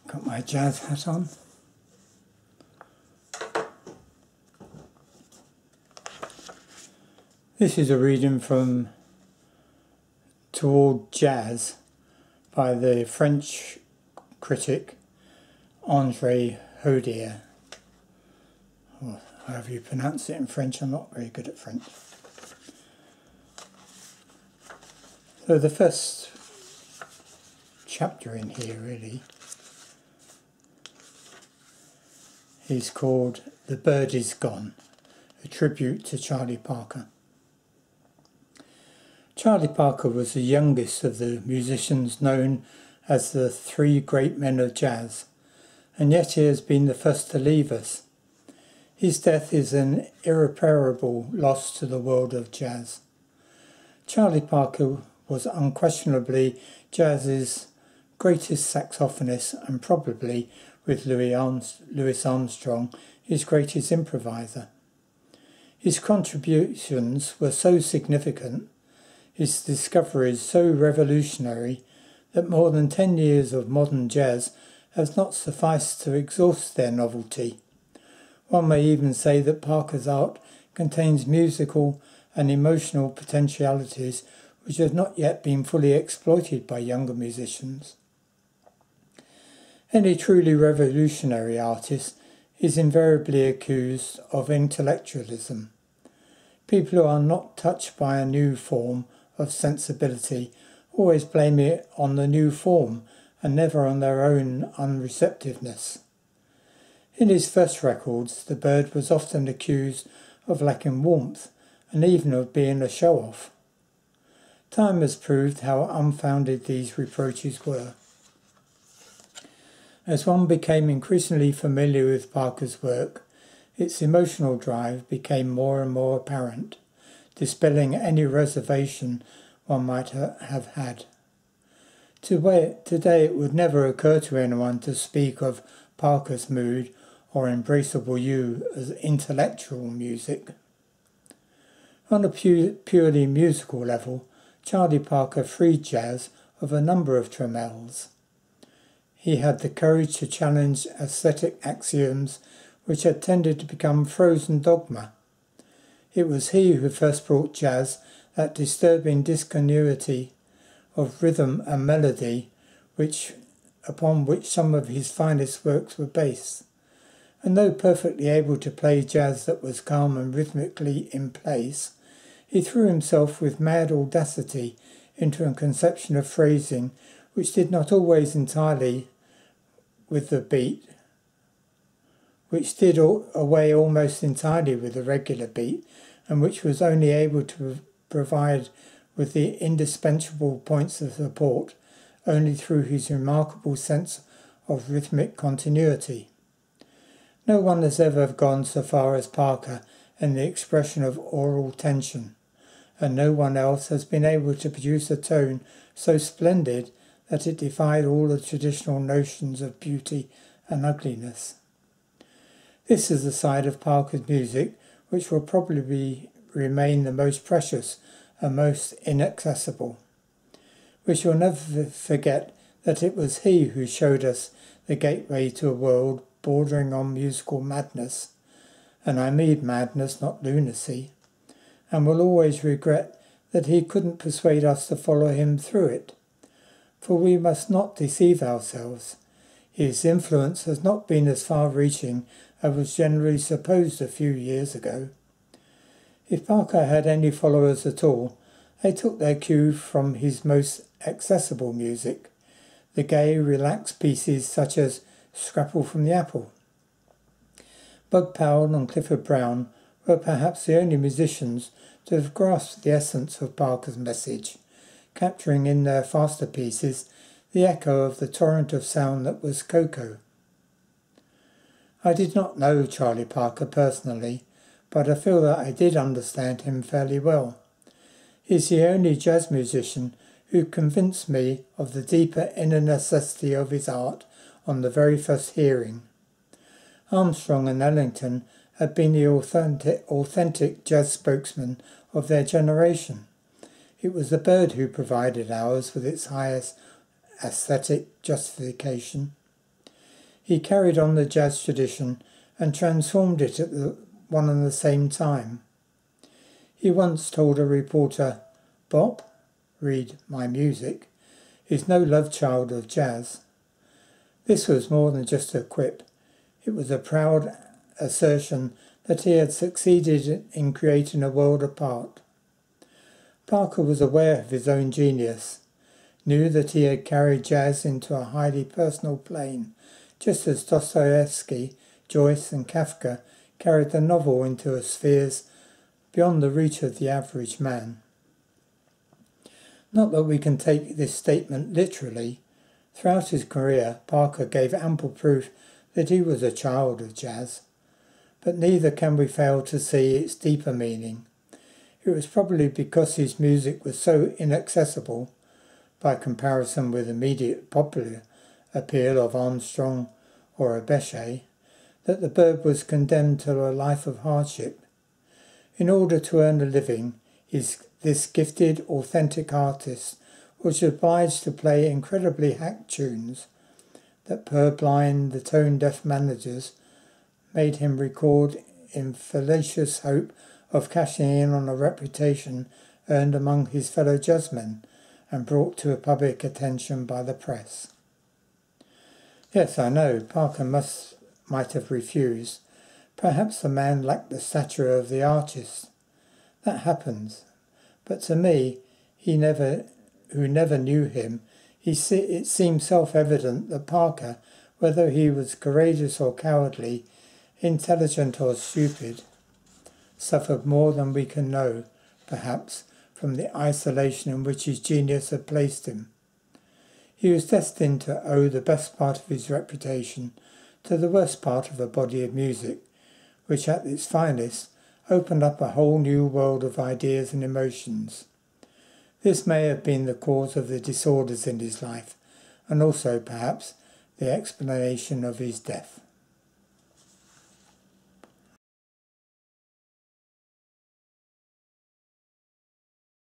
Got my jazz hat on. This is a reading from Toward Jazz by the French critic Andre Hodier. Or however you pronounce it in French, I'm not very good at French. So the first chapter in here really is called The Bird Is Gone, a tribute to Charlie Parker. Charlie Parker was the youngest of the musicians known as the three great men of jazz, and yet he has been the first to leave us. His death is an irreparable loss to the world of jazz. Charlie Parker was unquestionably jazz's greatest saxophonist and probably, with Louis Armstrong, his greatest improviser. His contributions were so significant, his discoveries so revolutionary, that more than 10 years of modern jazz has not sufficed to exhaust their novelty. One may even say that Parker's art contains musical and emotional potentialities which have not yet been fully exploited by younger musicians. Any truly revolutionary artist is invariably accused of intellectualism. People who are not touched by a new form of sensibility always blame it on the new form and never on their own unreceptiveness. In his first records, the bird was often accused of lacking warmth and even of being a show-off. Time has proved how unfounded these reproaches were. As one became increasingly familiar with Parker's work, its emotional drive became more and more apparent, dispelling any reservation one might have had. Today it would never occur to anyone to speak of Parker's mood or Embraceable You as intellectual music. On a purely musical level, Charlie Parker freed jazz of a number of trammels. He had the courage to challenge aesthetic axioms which had tended to become frozen dogma. It was he who first brought jazz that disturbing discontinuity of rhythm and melody upon which some of his finest works were based. And though perfectly able to play jazz that was calm and rhythmically in place, he threw himself with mad audacity into a conception of phrasing which did not always entirely with the beat, which did away almost entirely with the regular beat, and which was only able to provide with the indispensable points of support only through his remarkable sense of rhythmic continuity. No one has ever gone so far as Parker in the expression of aural tension, and no one else has been able to produce a tone so splendid that it defied all the traditional notions of beauty and ugliness. This is the side of Parker's music which will probably remain the most precious and most inaccessible. We shall never forget that it was he who showed us the gateway to a world bordering on musical madness, and I mean madness, not lunacy, and will always regret that he couldn't persuade us to follow him through it. For we must not deceive ourselves. His influence has not been as far-reaching as was generally supposed a few years ago. If Parker had any followers at all, they took their cue from his most accessible music, the gay, relaxed pieces such as Scrapple from the Apple. Bud Powell and Clifford Brown were perhaps the only musicians to have grasped the essence of Parker's message, capturing in their faster pieces the echo of the torrent of sound that was Coco. I did not know Charlie Parker personally, but I feel that I did understand him fairly well. He is the only jazz musician who convinced me of the deeper inner necessity of his art on the very first hearing. Armstrong and Ellington had been the authentic jazz spokesmen of their generation. It was the bird who provided ours with its highest aesthetic justification. He carried on the jazz tradition and transformed it at one and the same time. He once told a reporter, "Bop, read my music, is no love child of jazz." This was more than just a quip. It was a proud assertion that he had succeeded in creating a world apart. Parker was aware of his own genius, knew that he had carried jazz into a highly personal plane, just as Dostoevsky, Joyce and Kafka carried the novel into spheres beyond the reach of the average man. Not that we can take this statement literally. Throughout his career, Parker gave ample proof that he was a child of jazz, but neither can we fail to see its deeper meaning. It was probably because his music was so inaccessible, by comparison with immediate popular appeal of Armstrong or Abeshe, that the bird was condemned to a life of hardship. In order to earn a living, this gifted, authentic artist was obliged to play incredibly hacked tunes that purblind, the tone-deaf managers made him record in fallacious hope of cashing in on a reputation earned among his fellow jazzmen and brought to public attention by the press. Yes, I know, Parker might have refused. Perhaps the man lacked the stature of the artist. That happens. But to me, who never knew him, it seemed self-evident that Parker, whether he was courageous or cowardly, intelligent or stupid, suffered more than we can know, perhaps, from the isolation in which his genius had placed him. He was destined to owe the best part of his reputation to the worst part of a body of music, which at its finest opened up a whole new world of ideas and emotions. This may have been the cause of the disorders in his life, and also, perhaps, the explanation of his death.